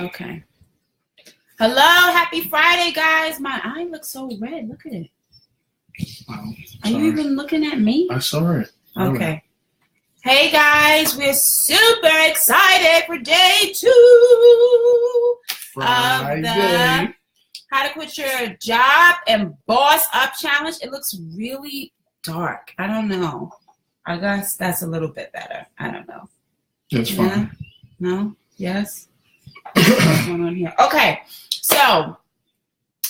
Okay. Hello, happy Friday, guys. My eye looks so red. Look at it. Are you even looking at me? I saw it. Okay. Hey, guys. We're super excited for day 2 Friday. of the How to Quit Your Job and Boss Up Challenge. It looks really dark. I don't know. I guess that's a little bit better. I don't know. That's fine. No? Yes? What's going on here? Okay. So,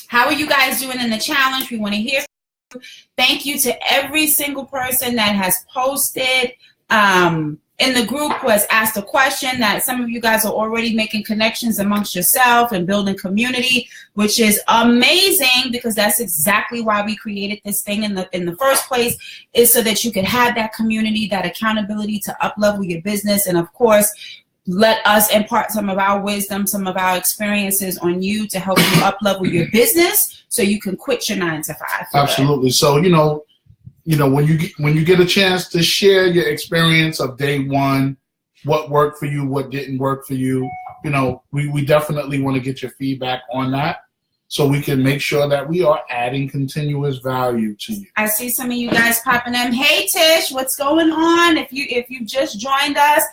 how are you guys doing in the challenge? We want to hear from you. Thank you to every single person that has posted in the group, who has asked a question. That some of you guys are already making connections amongst yourself and building community, which is amazing, because that's exactly why we created this thing in the first place, is so that you can have that community, that accountability to up-level your business, and of course, let us impart some of our wisdom, some of our experiences on you to help you up-level your business so you can quit your 9-to-5. Absolutely. So, you know, when you get a chance to share your experience of day 1, what worked for you, what didn't work for you, we definitely want to get your feedback on that, so we can make sure that we are adding continuous value to you. I see some of you guys popping in. Hey, Tish, what's going on? If you just joined us,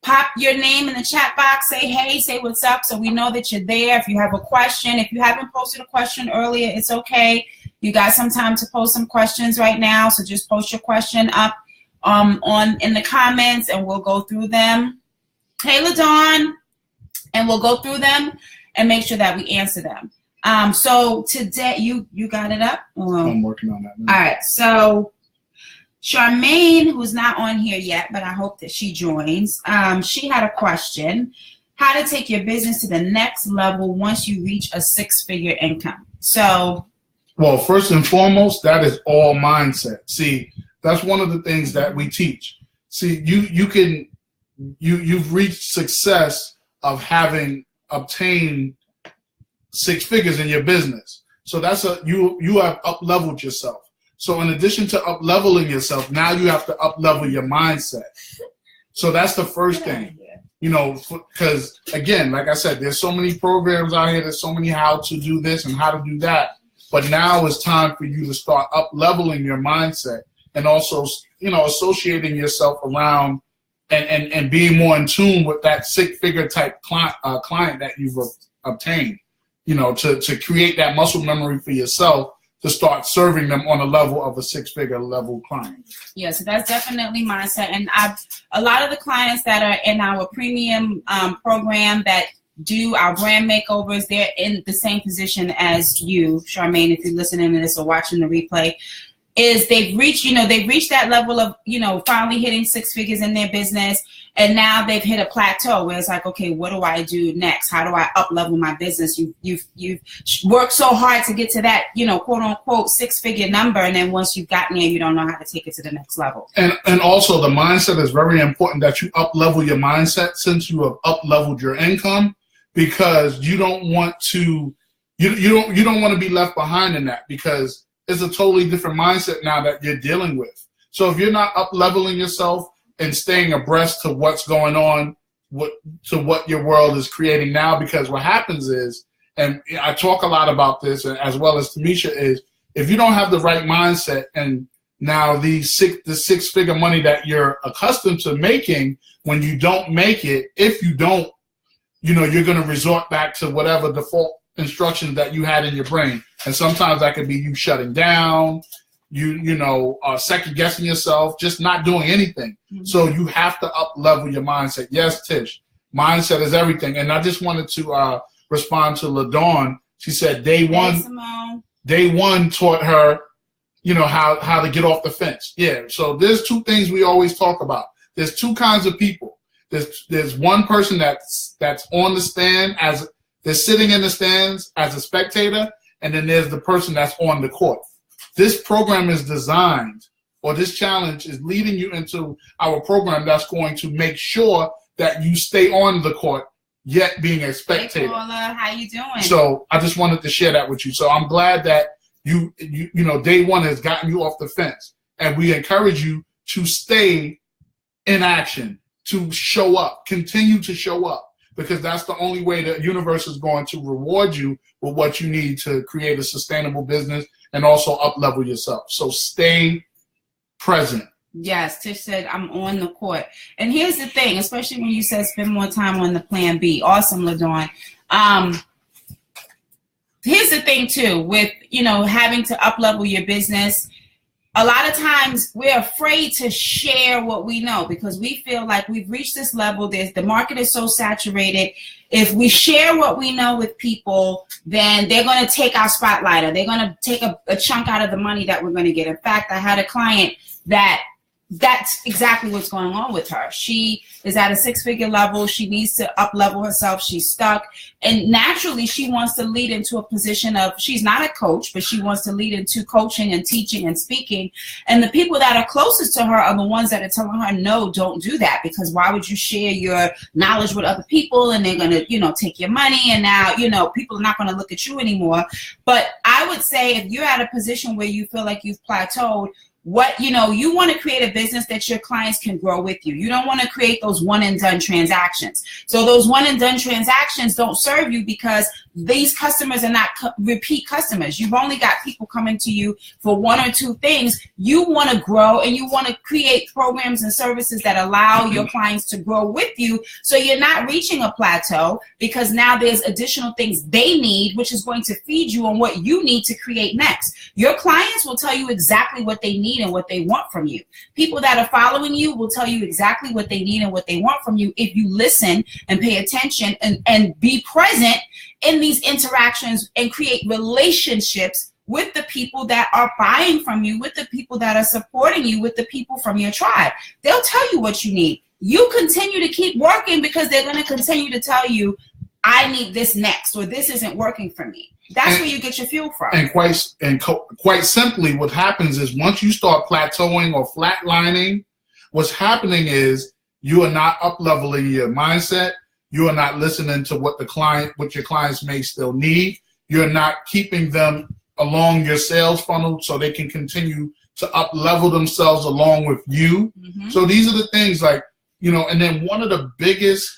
pop your name in the chat box, say hey, say what's up, so we know that you're there. If you have a question, if you haven't posted a question earlier, it's okay. You got some time to post some questions right now, so just post your question up in the comments, and we'll go through them. Hey, LaDawn, and we'll go through them and make sure that we answer them. So today, you got it up? I'm working on that now. All right, so Charmaine, who's not on here yet, but I hope that she joins, she had a question: how to take your business to the next level once you reach a 6-figure income. So, well, first and foremost, that is all mindset. See, that's one of the things that we teach. See, you've reached success of having obtained 6 figures in your business. So that's you have up-leveled yourself. So in addition to up-leveling yourself, now you have to up-level your mindset. So that's the first thing, because again, like I said, there's so many programs out here, there's so many how to do this and how to do that. But now it's time for you to start up-leveling your mindset, and also, associating yourself around and being more in tune with that 6-figure type client that you've obtained, to create that muscle memory for yourself, to start serving them on a level of a 6-figure level client. Yeah, so that's definitely mindset. And a lot of the clients that are in our premium program that do our brand makeovers, they're in the same position as you, Charmaine, if you're listening to this or watching the replay, is they've reached that level of, finally hitting 6 figures in their business. And now they've hit a plateau where it's like, okay, what do I do next? How do I up-level my business? You've worked so hard to get to that, quote unquote 6-figure number. And then once you've gotten there, you don't know how to take it to the next level. And also the mindset is very important, that you up-level your mindset since you have up-leveled your income, because you don't want to, you don't want to be left behind in that, because it's a totally different mindset now that you're dealing with. So if you're not up-leveling yourself and staying abreast to what's going on, to what your world is creating now, because what happens is, and I talk a lot about this, as well as Tamisha, is if you don't have the right mindset, and now the 6-figure money that you're accustomed to making, when you don't make it, if you don't, you're going to resort back to whatever default instructions that you had in your brain. And sometimes that could be you shutting down, second guessing yourself, just not doing anything. Mm-hmm. So you have to up level your mindset. Yes, Tish, mindset is everything. And I just wanted to respond to LaDawn. She said day one taught her, how to get off the fence. Yeah. So there's 2 things we always talk about. There's 2 kinds of people. There's one person that's on the stand, they're sitting in the stands as a spectator, and then there's the person that's on the court. This program is designed, or this challenge is leading you into our program that's going to make sure that you stay on the court, yet being a spectator. Hey, Paula, how you doing? So I just wanted to share that with you. So I'm glad that you day one has gotten you off the fence, and we encourage you to stay in action, to show up, continue to show up. because that's the only way the universe is going to reward you with what you need to create a sustainable business and also up-level yourself. So stay present. Yes, Tish said, I'm on the court. And here's the thing, especially when you said spend more time on the plan B. Awesome, LaDawn. Here's the thing, too, with, having to up-level your business. A lot of times we're afraid to share what we know because we feel like we've reached this level. The market is so saturated. If we share what we know with people, then they're going to take our spotlight, or they're going to take a chunk out of the money that we're going to get. In fact, I had a client that's exactly what's going on with her. She is at a 6-figure level. She needs to up-level herself. She's stuck. And naturally, she wants to lead into a position of, she's not a coach, but she wants to lead into coaching and teaching and speaking. And the people that are closest to her are the ones that are telling her, no, don't do that, because why would you share your knowledge with other people, and they're going to, take your money, and now, people are not going to look at you anymore. But I would say if you're at a position where you feel like you've plateaued, you want to create a business that your clients can grow with you. You don't want to create those one and done transactions. So those one and done transactions don't serve you, because these customers are not repeat customers. You've only got people coming to you for one or two things. You want to grow, and you want to create programs and services that allow your clients to grow with you. So you're not reaching a plateau, because now there's additional things they need, which is going to feed you on what you need to create next. Your clients will tell you exactly what they need and what they want from you. People that are following you will tell you exactly what they need and what they want from you if you listen and pay attention and be present in these interactions and create relationships with the people that are buying from you, with the people that are supporting you, with the people from your tribe. They'll tell you what you need. You continue to keep working, because they're going to continue to tell you, I need this next, or this isn't working for me. That's where you get your fuel from. And quite simply, what happens is once you start plateauing or flatlining, what's happening is you are not up-leveling your mindset. You are not listening to what your clients may still need. You're not keeping them along your sales funnel so they can continue to up-level themselves along with you. Mm-hmm. So these are the things and then one of the biggest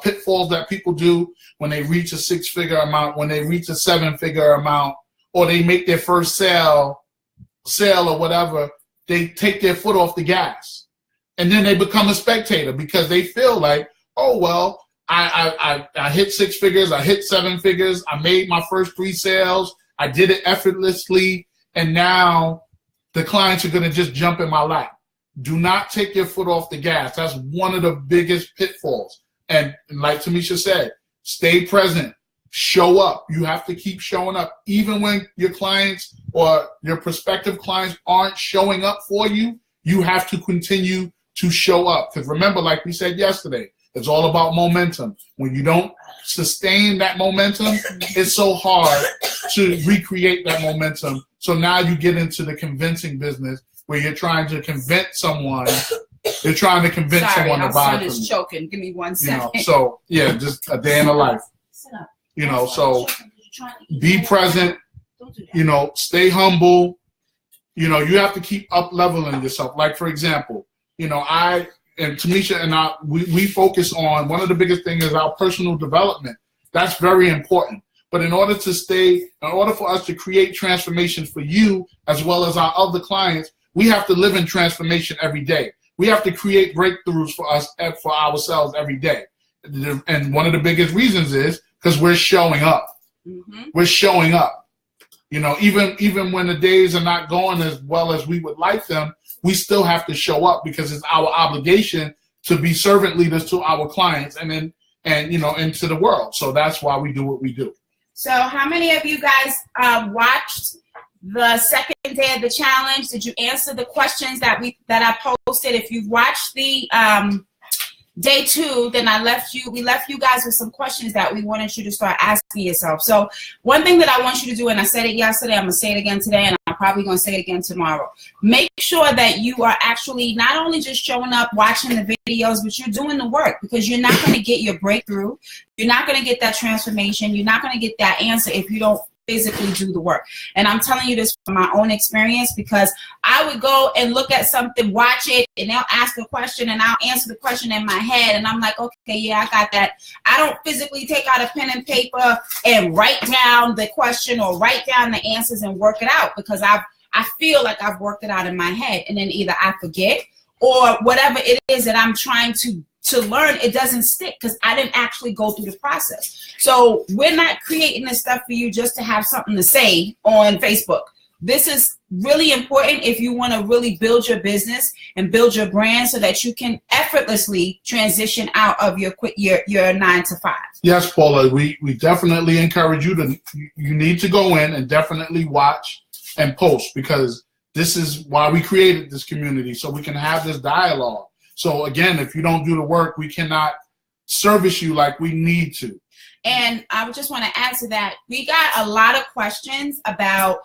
pitfalls that people do when they reach a 6-figure amount, when they reach a 7-figure amount, or they make their first sale or whatever, they take their foot off the gas. And then they become a spectator, because they feel like, oh, well, I hit 6 figures, I hit 7 figures, I made my first 3 sales, I did it effortlessly, and now the clients are going to just jump in my lap. Do not take your foot off the gas. That's one of the biggest pitfalls. And like Tamisha said, stay present, show up. You have to keep showing up. Even when your clients or your prospective clients aren't showing up for you, you have to continue to show up. Because remember, like we said yesterday, it's all about momentum. When you don't sustain that momentum, it's so hard to recreate that momentum. So now you get into the convincing business, where you're trying to convince someone. They're trying to convince someone to buy from you. Son is choking. Give me 1 second. So yeah, just a day in the life. So be present. Stay humble. You have to keep up leveling yourself. Like, for example, I and Tamisha and I, we focus on, one of the biggest things is our personal development. That's very important. But in order for us to create transformation for you as well as our other clients, we have to live in transformation every day. We have to create breakthroughs for ourselves every day. And one of the biggest reasons is because we're showing up. Mm-hmm. We're showing up. Even when the days are not going as well as we would like them, we still have to show up, because it's our obligation to be servant leaders to our clients and into the world. So that's why we do what we do. So how many of you guys watched the second day of the challenge? Did you answer the questions that I posted? If you've watched the day 2, then we left you guys with some questions that we wanted you to start asking yourself. So one thing that I want you to do, and I said it yesterday, I'm going to say it again today, and I'm probably going to say it again tomorrow. Make sure that you are actually not only just showing up, watching the videos, but you're doing the work, because you're not going to get your breakthrough. You're not going to get that transformation. You're not going to get that answer if you don't physically do the work. And I'm telling you this from my own experience, because I would go and look at something, watch it, and they'll ask a question and I'll answer the question in my head. And I'm like, okay, yeah, I got that. I don't physically take out a pen and paper and write down the question or write down the answers and work it out, because I feel like I've worked it out in my head, and then either I forget or whatever it is that I'm trying to learn, it doesn't stick because I didn't actually go through the process. So we're not creating this stuff for you just to have something to say on Facebook. This is really important if you want to really build your business and build your brand so that you can effortlessly transition out of your 9 to 5. Yes, Paula, we definitely encourage you need to go in and definitely watch and post, because this is why we created this community, so we can have this dialogue. So again, if you don't do the work, we cannot service you like we need to. And I would just want to add to that, we got a lot of questions about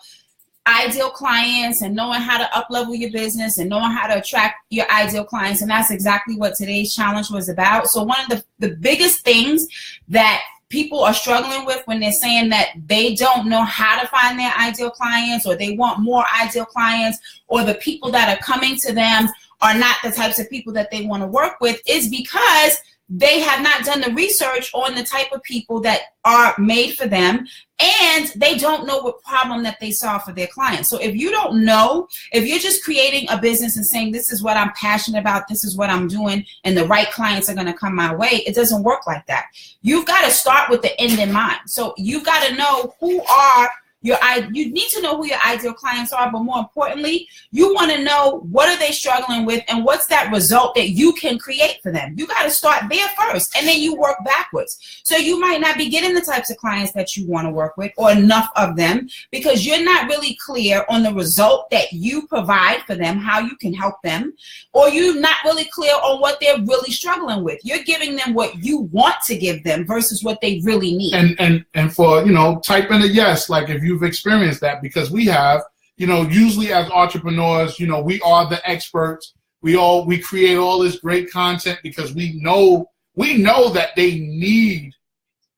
ideal clients and knowing how to up-level your business and knowing how to attract your ideal clients. And that's exactly what today's challenge was about. So one of the biggest things that people are struggling with when they're saying that they don't know how to find their ideal clients, or they want more ideal clients, or the people that are coming to them are not the types of people that they want to work with, is because they have not done the research on the type of people that are made for them, and they don't know what problem that they solve for their clients. So if you don't know, if you're just creating a business and saying, this is what I'm passionate about, this is what I'm doing, and the right clients are going to come my way, it doesn't work like that. You've got to start with the end in mind. So you've got to know you need to know who your ideal clients are, but more importantly, you want to know what are they struggling with and what's that result that you can create for them. You got to start there first, and then you work backwards. So you might not be getting the types of clients that you want to work with, or enough of them, because you're not really clear on the result that you provide for them, how you can help them, or you're not really clear on what they're really struggling with. You're giving them what you want to give them versus what they really need. And for, type in a yes, like if you've experienced that, because we have, usually as entrepreneurs, we are the experts. We create all this great content because we know that they need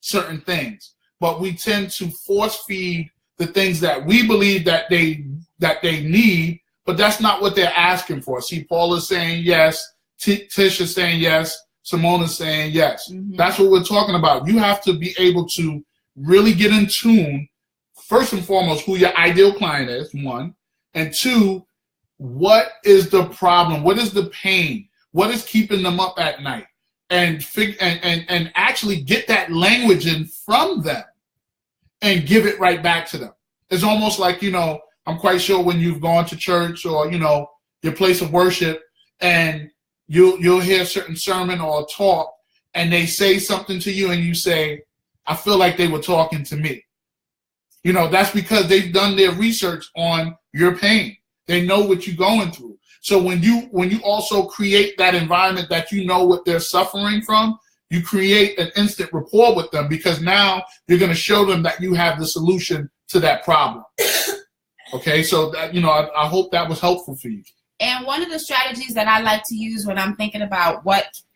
certain things, but we tend to force feed the things that we believe that they need, but that's not what they're asking for. See, Paula's saying yes, Tisha's saying yes, Simona's saying yes. Mm-hmm. That's what we're talking about. You have to be able to really get in tune, first and foremost, who your ideal client is, one, and two, what is the problem? What is the pain? What is keeping them up at night? And actually get that language in from them and give it right back to them. It's almost like, I'm quite sure when you've gone to church or, your place of worship, and you'll hear a certain sermon or a talk, and they say something to you and you say, I feel like they were talking to me. That's because they've done their research on your pain. They know what you're going through. So when you also create that environment that what they're suffering from, you create an instant rapport with them, because now you're going to show them that you have the solution to that problem. Okay, so that, I hope that was helpful for you. And one of the strategies that I like to use when I'm thinking about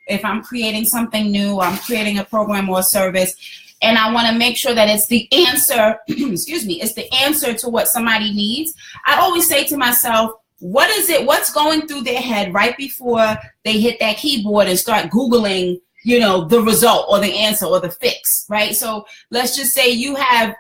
if I'm creating something new, I'm creating a program or a service, and I want to make sure that it's the answer, it's the answer to what somebody needs. I always say to myself, what's going through their head right before they hit that keyboard and start Googling, the result or the answer or the fix, right? So let's just say you have,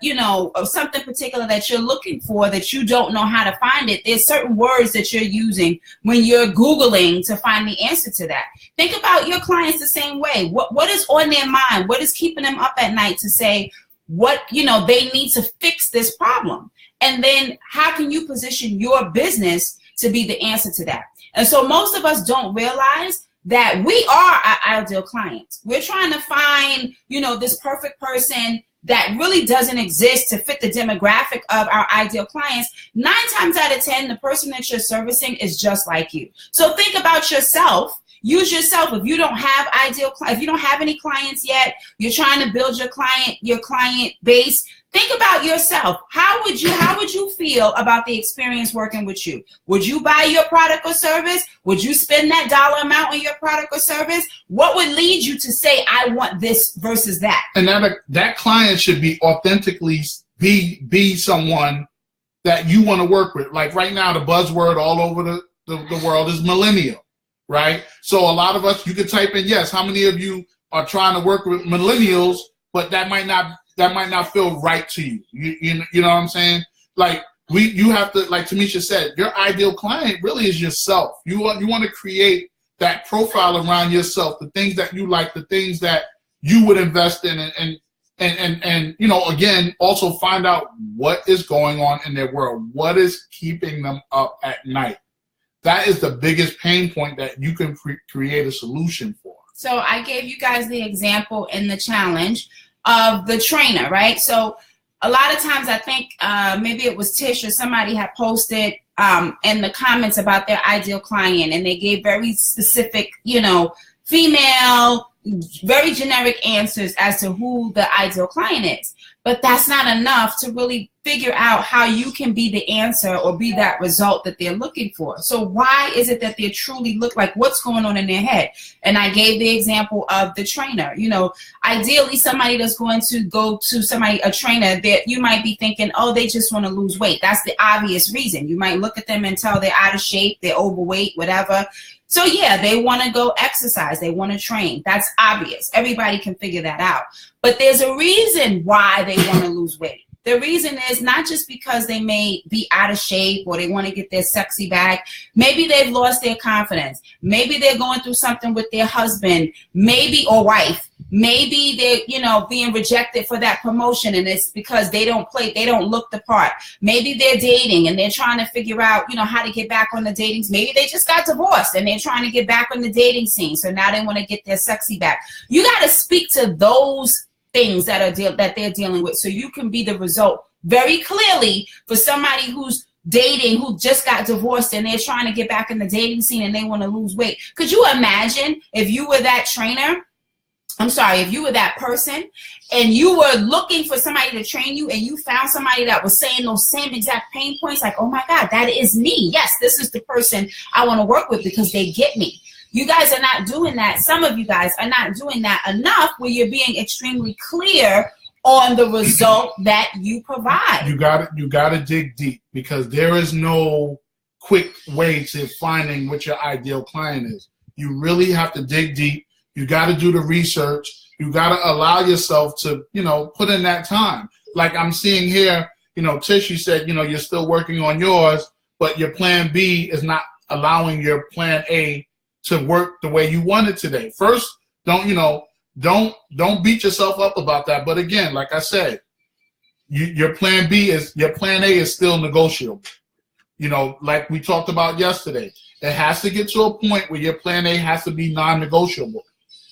something particular that you're looking for that you don't know how to find it. There's certain words that you're using when you're Googling to find the answer to that. Think about your clients the same way. What is on their mind? What is keeping them up at night to say what, they need to fix this problem? And then how can you position your business to be the answer to that? And so most of us don't realize that we are our ideal clients. We're trying to find, this perfect person that really doesn't exist to fit the demographic of our ideal clients. 9 times out of 10, the person that you're servicing is just like you. So think about yourself. Use yourself. If you don't have if you don't have any clients yet, you're trying to build your client base. Think about yourself. How would you feel about the experience working with you? Would you buy your product or service? Would you spend that dollar amount on your product or service? What would lead you to say, I want this versus that? And that client should be authentically be someone that you want to work with. Like right now, the buzzword all over the world is millennial, right? So a lot of us, you can type in, yes, how many of you are trying to work with millennials, but that might not feel right to you. You know what I'm saying? Like you have to, like Tamisha said, your ideal client really is yourself. You want to create that profile around yourself, the things that you like, the things that you would invest in, and you know, again, also find out what is going on in their world. What is keeping them up at night? That is the biggest pain point that you can create a solution for. So I gave you guys the example in the challenge of the trainer, right? So a lot of times I think maybe it was Tish or somebody had posted in the comments about their ideal client, and they gave very specific, you know, female, very generic answers as to who the ideal client is. But that's not enough to really figure out how you can be the answer or be that result that they're looking for. So why is it that they truly look like what's going on in their head? And I gave the example of the trainer. You know, ideally somebody that's going to go to a trainer, that you might be thinking, oh, they just want to lose weight. That's the obvious reason. You might look at them and tell they're out of shape, they're overweight, whatever. So yeah, they want to go exercise, they want to train. That's obvious. Everybody can figure that out. But there's a reason why they want to lose weight. The reason is not just because they may be out of shape or they want to get their sexy back. Maybe they've lost their confidence. Maybe they're going through something with their husband, maybe, or wife. Maybe they're, you know, being rejected for that promotion, and it's because they don't look the part. Maybe they're dating and they're trying to figure out, you know, how to get back on the dating. Maybe they just got divorced and they're trying to get back on the dating scene. So now they want to get their sexy back. You got to speak to those things that they're dealing with, so you can be the result very clearly for somebody who's dating, who just got divorced and they're trying to get back in the dating scene and they want to lose weight. Could you imagine if you were that trainer? If you were that person and you were looking for somebody to train you and you found somebody that was saying those same exact pain points, like, oh my God, that is me. Yes, this is the person I want to work with because they get me. You guys are not doing that. Some of you guys are not doing that enough where you're being extremely clear on the result that you provide. You got to dig deep, because there is no quick way to finding what your ideal client is. You really have to dig deep. You got to do the research. You got to allow yourself to, you know, put in that time. Like I'm seeing here, you know, Tish, you said, you know, you're still working on yours, but your plan B is not allowing your plan A to work the way you want it today. First, don't beat yourself up about that. But again, like I said, your plan A is still negotiable. You know, like we talked about yesterday, it has to get to a point where your plan A has to be non-negotiable.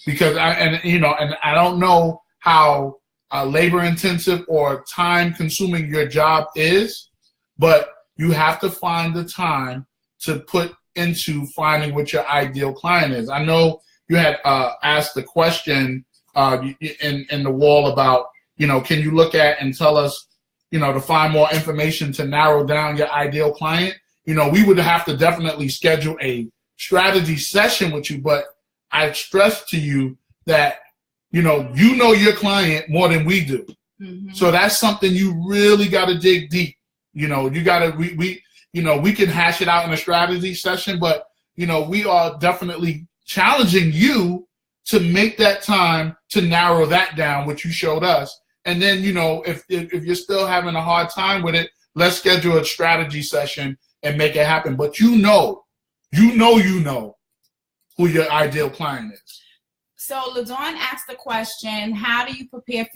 Because I don't know how labor intensive or time consuming your job is, but you have to find the time to put into finding what your ideal client is. I know you had asked the question in the wall about, you know, can you look at and tell us, you know, to find more information to narrow down your ideal client? You know, we would have to definitely schedule a strategy session with you, but I stress to you that, you know your client more than we do. Mm-hmm. So that's something you really got to dig deep. You know, you got to, we can hash it out in a strategy session, but, you know, we are definitely challenging you to make that time to narrow that down, which you showed us. And then, you know, if you're still having a hard time with it, let's schedule a strategy session and make it happen. But you know who your ideal client is. So LaDawn asked the question, how do you prepare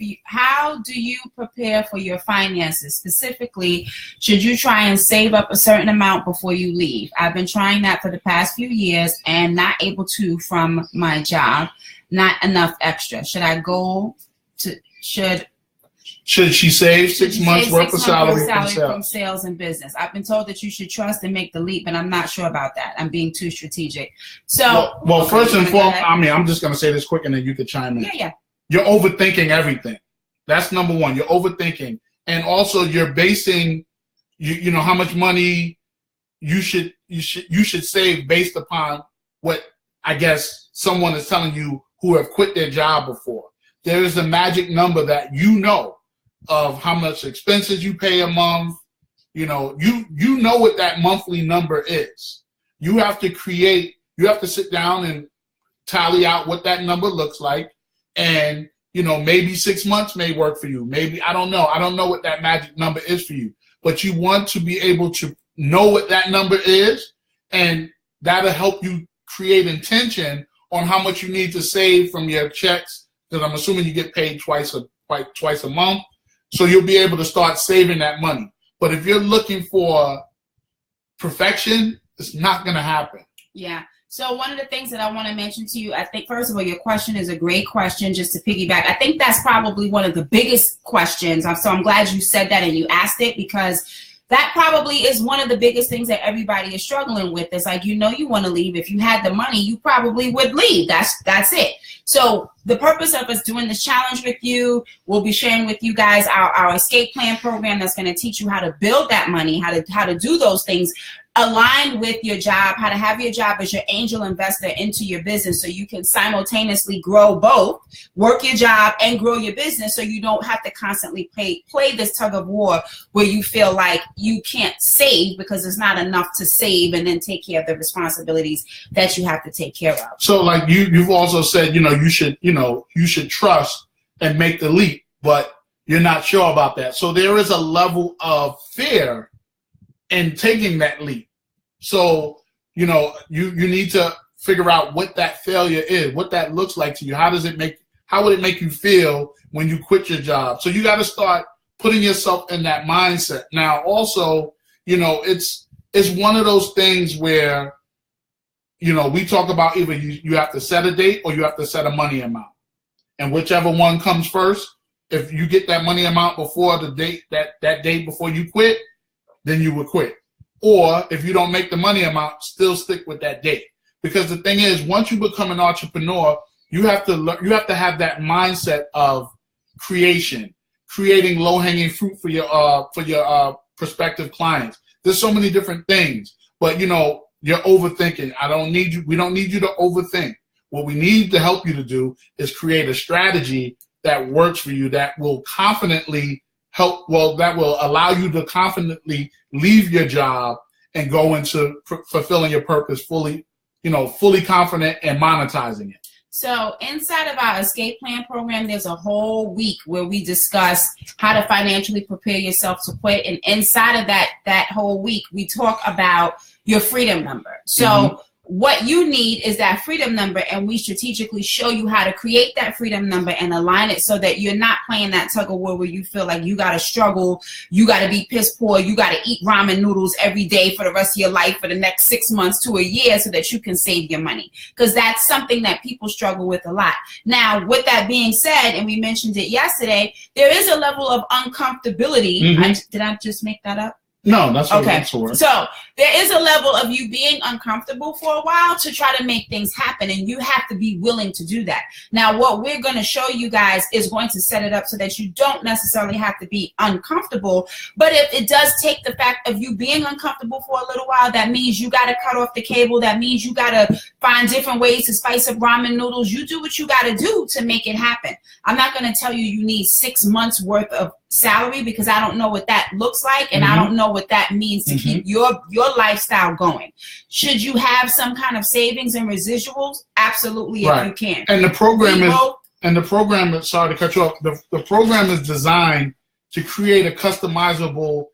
for your finances? Specifically, should you try and save up a certain amount before you leave? I've been trying that for the past few years and not able to from my job, not enough extra. Should she save 6 months worth of salary from sales and business? I've been told that you should trust and make the leap, and I'm not sure about that. I'm being too strategic. So, well, first and foremost, I'm just going to say this quick, and then you could chime in. Yeah. You're overthinking everything. That's number one. You're overthinking, and also you're basing, you know, how much money you should save based upon what I guess someone is telling you who have quit their job before. There is a magic number that you know of how much expenses you pay a month. You know what that monthly number is. You have to sit down and tally out what that number looks like. And, maybe 6 months may work for you. Maybe, I don't know. I don't know what that magic number is for you. But you want to be able to know what that number is, and that'll help you create intention on how much you need to save from your checks, because I'm assuming you get paid twice a month. So you'll be able to start saving that money. But if you're looking for perfection, it's not going to happen. Yeah. So one of the things that I want to mention to you, I think, first of all, your question is a great question, just to piggyback. I think that's probably one of the biggest questions. So I'm glad you said that and you asked it, because that probably is one of the biggest things that everybody is struggling with. It's like, you want to leave. If you had the money, you probably would leave. That's it. So the purpose of us doing this challenge with you, we'll be sharing with you guys our escape plan program that's going to teach you how to build that money, how to do those things aligned with your job, how to have your job as your angel investor into your business, so you can simultaneously grow both, work your job and grow your business, so you don't have to constantly play this tug of war where you feel like you can't save because it's not enough to save and then take care of the responsibilities that you have to take care of. So like you've also said, you should trust and make the leap, but you're not sure about that. So there is a level of fear in taking that leap. So, you need to figure out what that failure is, what that looks like to you. How would it make you feel when you quit your job? So you got to start putting yourself in that mindset. Now, also, it's one of those things where, we talk about either you have to set a date or you have to set a money amount. And whichever one comes first, if you get that money amount before the date, that date before you quit, then you would quit. Or if you don't make the money amount, still stick with that date. Because the thing is, once you become an entrepreneur, you have to have that mindset of creating low-hanging fruit for your prospective clients. There's so many different things, but you're overthinking. We don't need you to overthink. What we need to help you to do is create a strategy that works for you, that will that will allow you to confidently leave your job and go into fulfilling your purpose fully confident and monetizing it. So inside of our escape plan program, there's a whole week where we discuss how to financially prepare yourself to quit. And inside of that whole week, we talk about your freedom number. So what you need is that freedom number, and we strategically show you how to create that freedom number and align it so that you're not playing that tug of war where you feel like you got to struggle, you got to be piss poor, you got to eat ramen noodles every day for the rest of your life for the next 6 months to a year so that you can save your money. Because that's something that people struggle with a lot. Now, with that being said, and we mentioned it yesterday, there is a level of uncomfortability. Did I just make that up? No, that's okay. So there is a level of you being uncomfortable for a while to try to make things happen, and you have to be willing to do that. Now, what we're going to show you guys is going to set it up so that you don't necessarily have to be uncomfortable. But if it does take the fact of you being uncomfortable for a little while, that means you got to cut off the cable. That means you got to find different ways to spice up ramen noodles. You do what you got to do to make it happen. I'm not going to tell you need 6 months worth of salary, because I don't know what that looks like, and I don't know what that means to keep your lifestyle going. Should you have some kind of savings and residuals? Absolutely, if you can. And the program is sorry to cut you off. The program is designed to create a customizable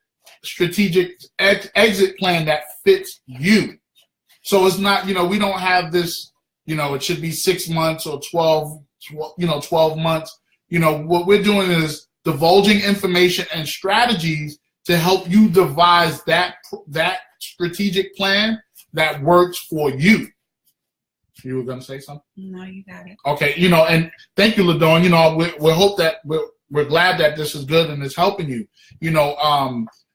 strategic exit plan that fits you. So it's not, we don't have this, it should be 6 months or 12 months. What we're doing is divulging information and strategies to help you devise that strategic plan that works for you. You were going to say something? No, you got it. Okay, and thank you, LaDawn. We're glad that this is good and it's helping you.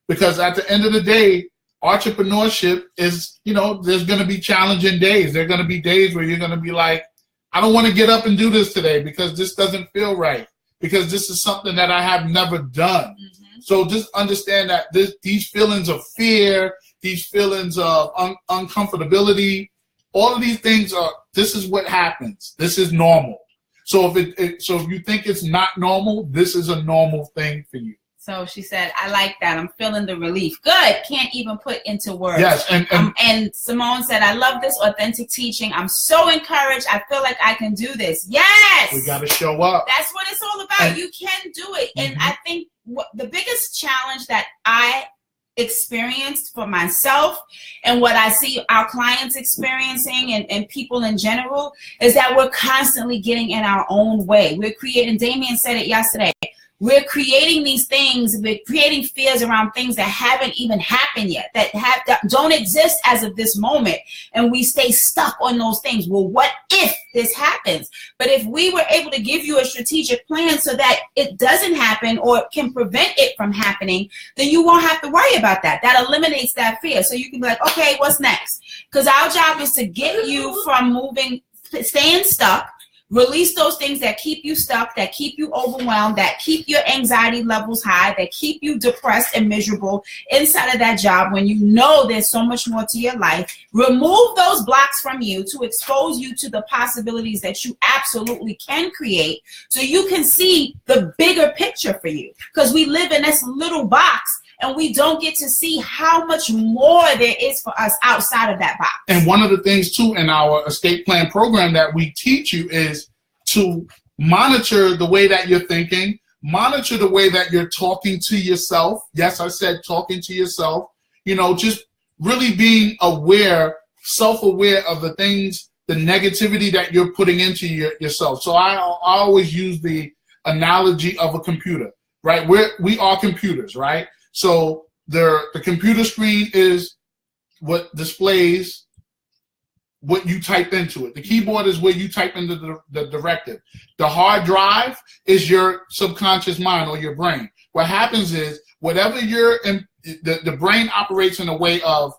Because at the end of the day, entrepreneurship is, there's going to be challenging days. There are going to be days where you're going to be like, I don't want to get up and do this today because this doesn't feel right, because this is something that I have never done. So just understand that these feelings of fear, these feelings of uncomfortability, all of these things this is what happens. This is normal. So if you think it's not normal, this is a normal thing for you. So she said, I like that. I'm feeling the relief. Good. Can't even put into words. Yes. And Simone said, I love this authentic teaching. I'm so encouraged. I feel like I can do this. Yes. We got to show up. That's what it's all about. You can do it. And I think the biggest challenge that I experienced for myself and what I see our clients experiencing and people in general is that we're constantly getting in our own way. We're creating, Damien said it yesterday, we're creating these things, we're creating fears around things that haven't even happened yet, that don't exist as of this moment, and we stay stuck on those things. Well, what if this happens? But if we were able to give you a strategic plan so that it doesn't happen or can prevent it from happening, then you won't have to worry about that. That eliminates that fear. So you can be like, okay, what's next? Because our job is to get you from staying stuck, release those things that keep you stuck, that keep you overwhelmed, that keep your anxiety levels high, that keep you depressed and miserable inside of that job when you know there's so much more to your life. Remove those blocks from you to expose you to the possibilities that you absolutely can create so you can see the bigger picture for you. Because we live in this little box and we don't get to see how much more there is for us outside of that box. And one of the things, too, in our escape plan program that we teach you is to monitor the way that you're thinking, monitor the way that you're talking to yourself. Yes, I said talking to yourself. You know, just really being aware, self-aware of the things, the negativity that you're putting into yourself. So I always use the analogy of a computer, right? We are computers, right? So the computer screen is what displays what you type into it. The keyboard is where you type into the directive. The hard drive is your subconscious mind or your brain. What happens is whatever the brain operates in a way of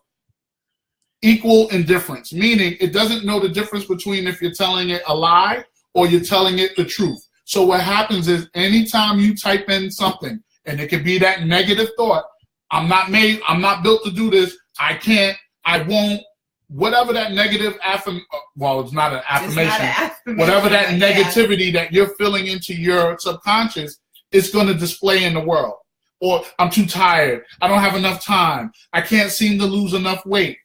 equal indifference, meaning it doesn't know the difference between if you're telling it a lie or you're telling it the truth. So what happens is anytime you type in something, and it could be that negative thought, I'm not built to do this, I can't, I won't, whatever that negative it's not an affirmation, whatever that negativity that you're feeling into your subconscious, it's going to display in the world. Or I'm too tired, I don't have enough time, I can't seem to lose enough weight.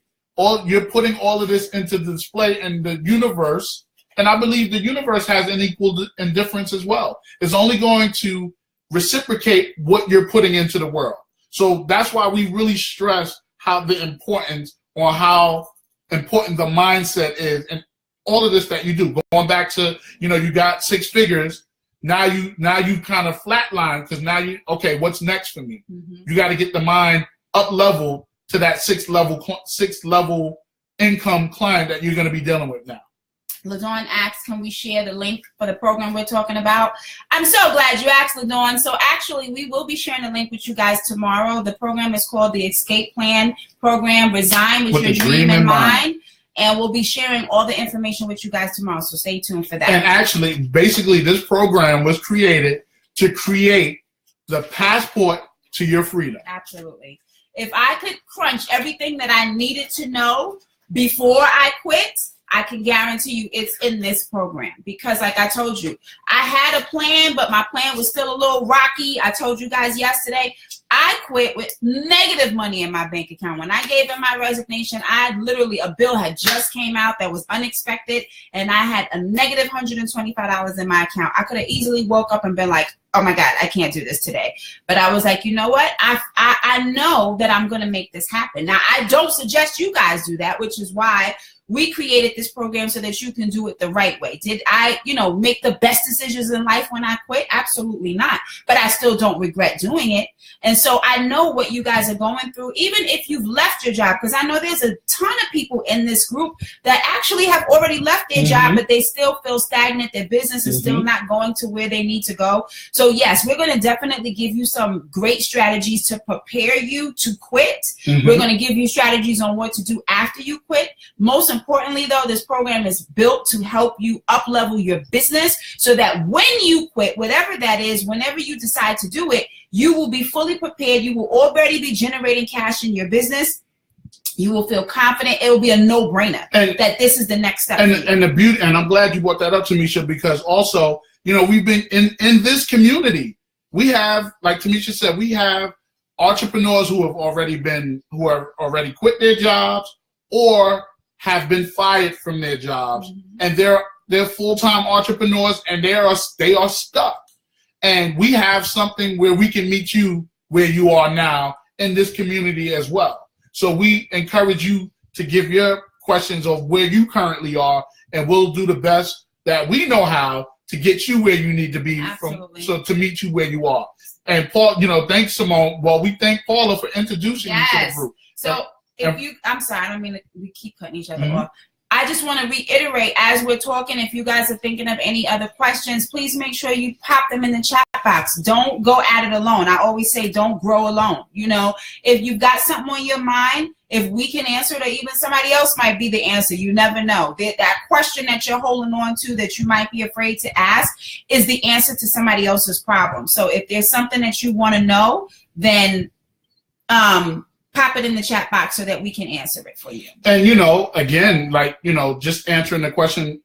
You're putting all of this into the display in the universe, and I believe the universe has an equal indifference as well. It's only going to reciprocate what you're putting into the world. So that's why we really stress how important the mindset is and all of this that you do. Going back to, you got 6 figures. Now you kind of flatline because now okay, what's next for me? Mm-hmm. You got to get the mind up level to that 6th level income client that you're going to be dealing with now. LaDawn asks, can we share the link for the program we're talking about? I'm so glad you asked, LaDawn. So actually, we will be sharing the link with you guys tomorrow. The program is called the Escape Plan Program, Resign with Your Dream in Mind. And we'll be sharing all the information with you guys tomorrow. So stay tuned for that. And actually, basically, this program was created to create the passport to your freedom. Absolutely. If I could crunch everything that I needed to know before I quit, I can guarantee you it's in this program because like I told you, I had a plan, but my plan was still a little rocky. I told you guys yesterday, I quit with negative money in my bank account. When I gave in my resignation, a bill had just came out that was unexpected and I had a negative $125 in my account. I could have easily woke up and been like, oh my God, I can't do this today. But I was like, you know what? I know that I'm going to make this happen. Now, I don't suggest you guys do that, which is why we created this program so that you can do it the right way. Did I, make the best decisions in life when I quit? Absolutely not. But I still don't regret doing it. And so I know what you guys are going through, even if you've left your job, because I know there's a ton of people in this group that actually have already left their job, but they still feel stagnant. Their business is still not going to where they need to go. So yes, we're going to definitely give you some great strategies to prepare you to quit. We're going to give you strategies on what to do after you quit. Most importantly, though, this program is built to help you up-level your business so that when you quit, whatever that is, whenever you decide to do it, you will be fully prepared. You will already be generating cash in your business. You will feel confident. It will be a no-brainer that this is the next step. And the beauty, and I'm glad you brought that up, Tamisha, because also, you know, we've been in this community. We have, like Tamisha said, we have entrepreneurs who have already quit their jobs or have been fired from their jobs, and they're full-time entrepreneurs, and they are stuck. And we have something where we can meet you where you are now in this community as well. So we encourage you to give your questions of where you currently are, and we'll do the best that we know how to get you where you need to be to meet you where you are. And Paul, you know, thanks, Simone. Well, we thank Paula for introducing you to the group. So I'm sorry, I don't mean we keep cutting each other off. I just want to reiterate, as we're talking, if you guys are thinking of any other questions, please make sure you pop them in the chat box. Don't go at it alone. I always say don't grow alone. You know, if you've got something on your mind, if we can answer it, or even somebody else might be the answer. You never know. That question that you're holding on to that you might be afraid to ask is the answer to somebody else's problem. So if there's something that you want to know, then pop it in the chat box so that we can answer it for you. And, you know, again, like, you know, just answering the question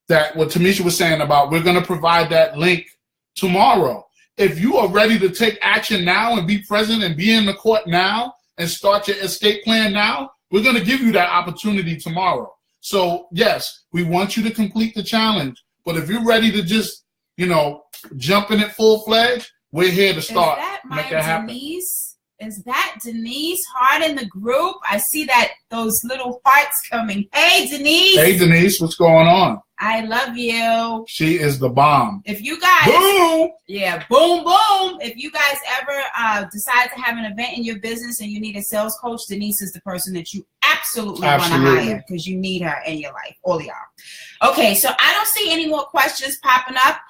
that what Tamisha was saying about, we're going to provide that link tomorrow. If you are ready to take action now and be present and be in the court now and start your escape plan now, we're going to give you that opportunity tomorrow. So, yes, we want you to complete the challenge. But if you're ready to just, you know, jump in it full-fledged, we're here to start. Make that happen. Is that Denise Hart in the group? I see that those little hearts coming. Hey, Denise. Hey, Denise. What's going on? I love you. She is the bomb. If you guys. Boom. Yeah, boom, boom. If you guys ever decide to have an event in your business and you need a sales coach, Denise is the person that you absolutely want to hire, because you need her in your life. All of y'all. Okay, so I don't see any more questions popping up.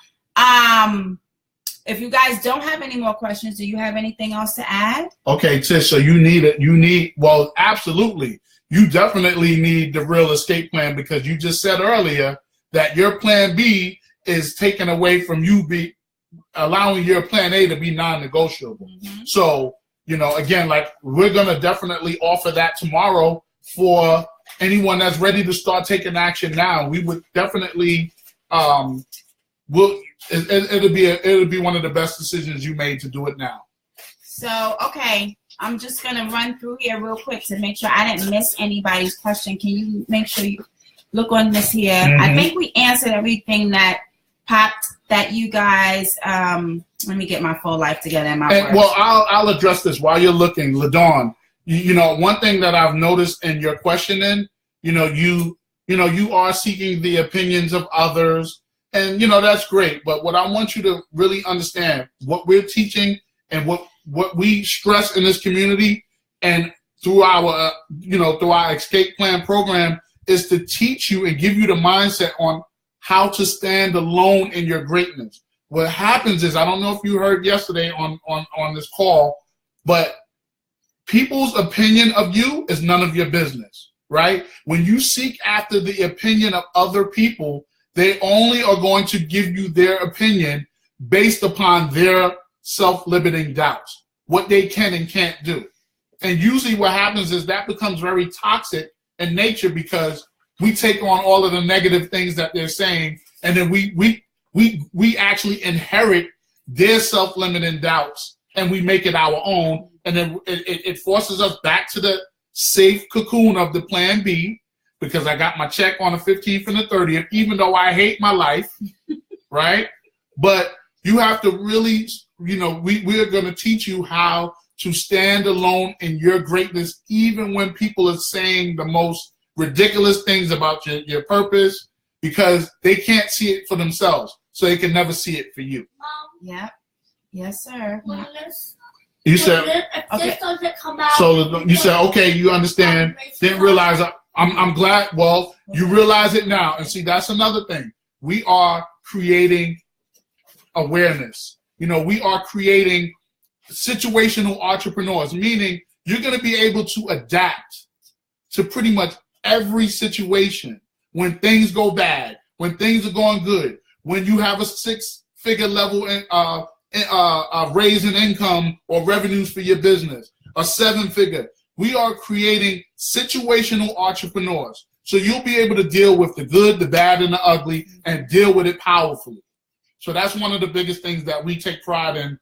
If you guys don't have any more questions, do you have anything else to add? Okay, Tish, so well, absolutely. You definitely need the real escape plan, because you just said earlier that your plan B is taken away from you, allowing your plan A to be non-negotiable. So, you know, again, like, we're going to definitely offer that tomorrow for anyone that's ready to start taking action now. We would definitely, it'll be one of the best decisions you made to do it now. So, okay, I'm just going to run through here real quick to make sure I didn't miss anybody's question. Can you make sure you look on this here? I think we answered everything that popped that you guys, let me get my full life together in my words. Well, I'll address this while you're looking. LaDawn, you know, one thing that I've noticed in your questioning, you are seeking the opinions of others. And, you know, that's great. But what I want you to really understand, what we're teaching and what we stress in this community and through our, through our escape plan program, is to teach you and give you the mindset on how to stand alone in your greatness. What happens is, I don't know if you heard yesterday on this call, but people's opinion of you is none of your business, right? When you seek after the opinion of other people, they only are going to give you their opinion based upon their self-limiting doubts, what they can and can't do. And usually what happens is that becomes very toxic in nature, because we take on all of the negative things that they're saying, and then we actually inherit their self-limiting doubts, and we make it our own, and then it forces us back to the safe cocoon of the plan B, because I got my check on the 15th and the 30th, even though I hate my life, right? But you have to really, we're going to teach you how to stand alone in your greatness, even when people are saying the most ridiculous things about your purpose, because they can't see it for themselves, so they can never see it for you. Yeah. Yes, sir. You said, okay. So you said, okay, you understand. Didn't realize. I'm glad. Well, you realize it now. And see, that's another thing. We are creating awareness. We are creating situational entrepreneurs, meaning you're going to be able to adapt to pretty much every situation. When things go bad, when things are going good, when you have a six-figure level raise in income or revenues for your business, a seven-figure, We are creating situational entrepreneurs. So you'll be able to deal with the good, the bad, and the ugly and deal with it powerfully. So that's one of the biggest things that we take pride in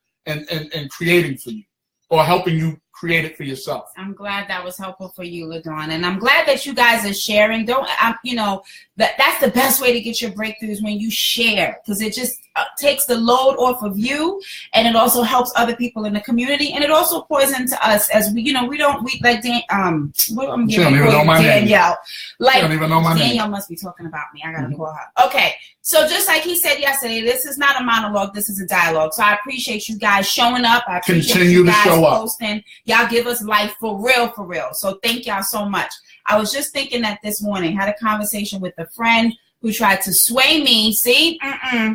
creating for you, or helping you create it for yourself. I'm glad that was helpful for you, LaDawn, and I'm glad that you guys are sharing. That's the best way to get your breakthroughs, when you share, because it just takes the load off of you, and it also helps other people in the community, and it also pours into us as we don't like Danielle. Like, don't even know my name. Danielle must be talking about me. I gotta call her. Okay. So just like he said yesterday, this is not a monologue. This is a dialogue. So I appreciate you guys showing up. I appreciate you guys posting. Y'all give us life for real, for real. So thank y'all so much. I was just thinking that this morning, had a conversation with a friend who tried to sway me,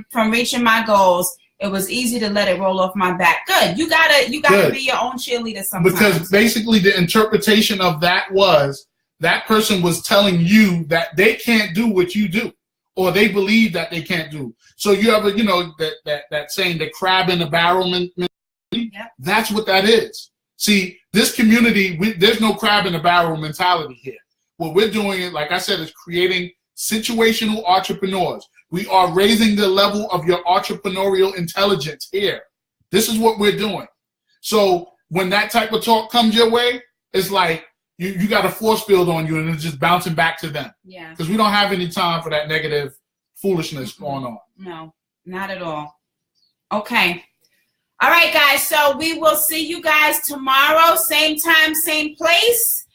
from reaching my goals. It was easy to let it roll off my back. Good. You gotta be your own cheerleader sometimes. Because basically the interpretation of that was that person was telling you that they can't do what you do, or they believe that they can't do. So you have that saying, the crab in the barrel mentality. Yep. That's what that is. See, this community, there's no crab in the barrel mentality here. What we're doing, like I said, is creating situational entrepreneurs. We are raising the level of your entrepreneurial intelligence here. This is what we're doing. So when that type of talk comes your way, it's like you got a force field on you, and it's just bouncing back to them. Yeah. Because we don't have any time for that negative foolishness going on. No, not at all. Okay. All right, guys. So we will see you guys tomorrow, same time, same place.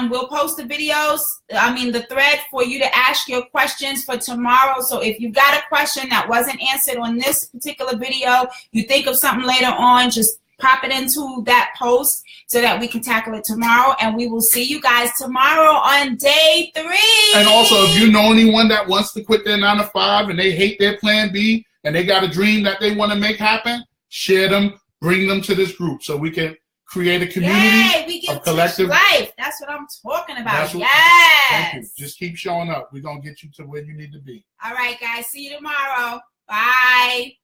We'll post the the thread for you to ask your questions for tomorrow. So if you've got a question that wasn't answered on this particular video, you think of something later on, just pop it into that post so that we can tackle it tomorrow. And we will see you guys tomorrow on day 3. And also, if you know anyone that wants to quit their 9 to 5 and they hate their plan B and they got a dream that they want to make happen, share them, bring them to this group so we can create a community of collective life. That's what I'm talking about. Thank you. Just keep showing up. We're going to get you to where you need to be. All right, guys. See you tomorrow. Bye.